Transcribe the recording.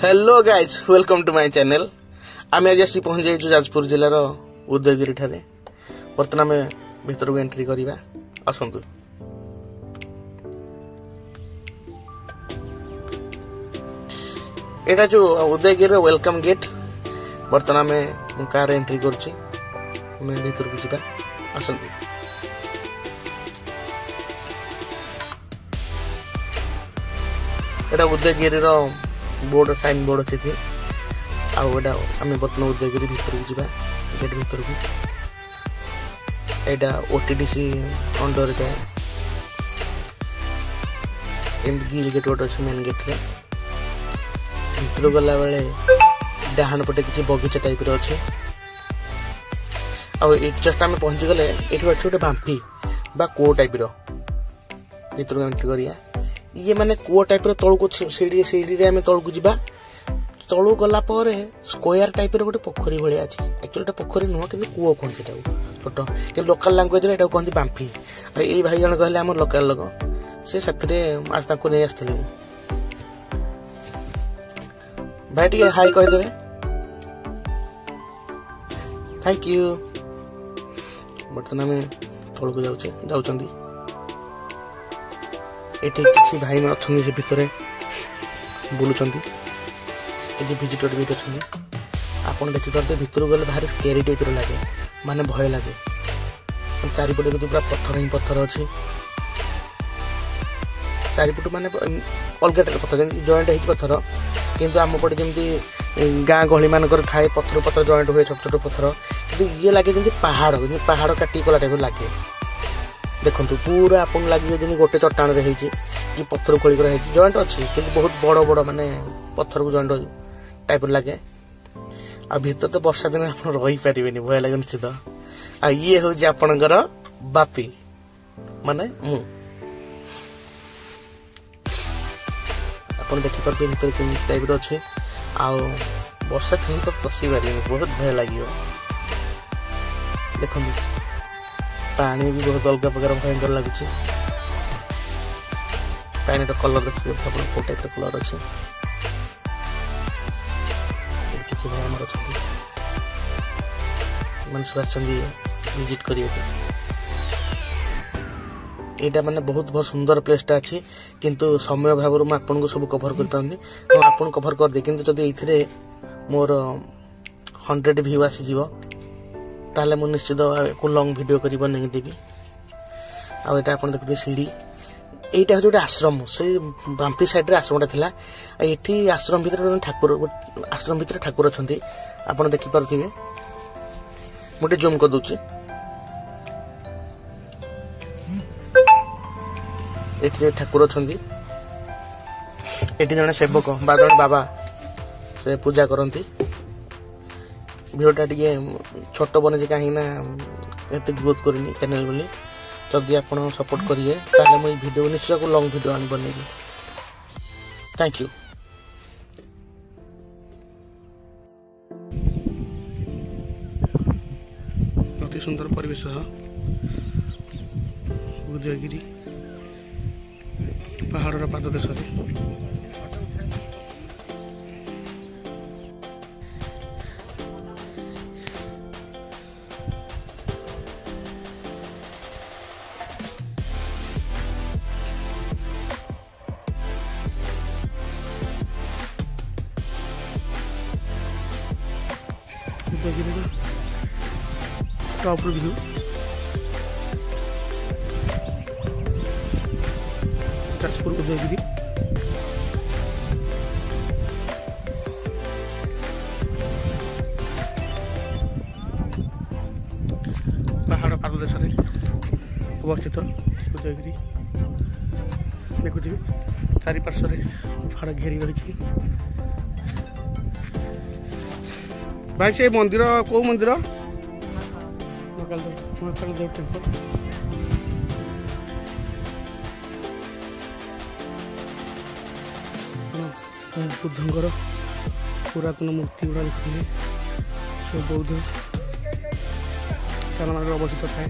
Hello guys welcome to my channel. आम आज आसी पहुंच जाइए जाजपुर जिलार उदयगिरी ठारे। बर्तमान आम भीतर को एंट्री करवा आसतु। एटा जो उदयगिरी वेलकम गेट। बर्तमान आम कार एंट्री करुच्ची भीतर को जावा आसतु। एटा उदयगिरी बोर्ड साइन बोर्ड अच्छी आउटा आम बर्तमान उदयगिरी भीतर को जावा गेट भीतर को। एटा ओटीडीसी अंडर जाए गिल गेट गोटे अच्छे मेन गेट रे भीतर गला बेले डाहाण पटे किसी बगीचा टाइप अच्छे। जस्ट आम पहुंची गले ये गोटे बांफी बा कूओ टाइप भीतर एंट्री करिया। ये माने कूओ टाइप तौक सीढ़ी आम तौक जा तौक गला स्क्वायर टाइप गोटे पोखरी भाया अच्छी। एक्चुअली पोखरी नुह कि कूओ कहते छोट कि लोकाल लांगुएज कहते बांफी। ये भाई जन कहले आम लोकाल लोक से आज नहीं आसते भाई टे हाई कहीदेवे थैंक यू। बर्तमान आम तौक जाऊँ एठी किसी भाई में अच्छे से भितर बुलूँ भिजिटर भी अच्छे। आप देखिपे भितर गले भारी स्केरी टाइप लगे माने भय लगे। चारिपटे देखिए पूरा पत्थर ही पत्थर अच्छे चारिपट माने अलग टाइप पत्थर जॉइंट हो पत्थर किंतु आम पटे जमी गाँ गहली मानक थाए पत्थर पत्थर जॉइंट हुए छोट छोट पत्थर कि ये लगे जमी पहाड़ पहाड़ काटी कला टाइप लगे। देखो पूरा आपन लगे जमी गोटे चट्टाण कि पत्थर खोल कर जॉइंट अच्छी कि बहुत बड़ बड़ माने पत्थर को जॉइंट टाइप लगे। आ भीतर तो वर्षा दिन आप रही पारे भय लगे निश्चित। आ ये हूँ आपणकर बापी माने आप देखिपे भीतर टाइप अच्छे। आ वर्षा दिन तो पशि पारे बहुत भय लगे। देखो पानी भी बहुत अलग प्रकार भयंकर लगुच। पानी कलर देखिए कौ टाइप कलर अच्छे किसी भाई आम मन सब विजिट करिए। यहाँ माने बहुत बहुत सुंदर प्लेसटा अच्छी किंतु समय अभाव मुझे आपको सब कभर कर पाऊनी आपन कभर कर दे किंतु जदि ये मोर 100 व्यू आसीज ताले मु निश्चित को लंग वीडियो करी बन देवी। आप देखते सीढ़ी यहीटा हूँ गोटे आश्रम से बांफी साइड आश्रमटा था। ये आश्रम भर ठाकुर आश्रम भर ठाकुर अच्छा आप देखिपे मुझे जूम कर दूची। ये ठाकुर अच्छा ये जड़े सेवक बा जड़े बाबा से पूजा करती। भिडियोटा टे छोट बने कहीं एत ग्रोथ करनी चैनल बोली जदि आप सपोर्ट करिए ताले मुझे वीडियो निश्चय को लंग वीडियो आनी बनेगी। Thank you. अति सुंदर परिवेश उदयगिरी पहाड़ पाद देश उदयगिरी टॉप व्यू जाजपुर उदयगिरी पहाड़ पाददेश अवस्थित उदयगिरी देखुए चारिपार्श्व पहाड़ घेरी रही। भाई से मंदिर कौ मंदिर महाकाल देव टेम्पल बुद्धंकर पुरातन मूर्ति गुड़ा देखते सब बौद्ध चालना अवस्थित थाए।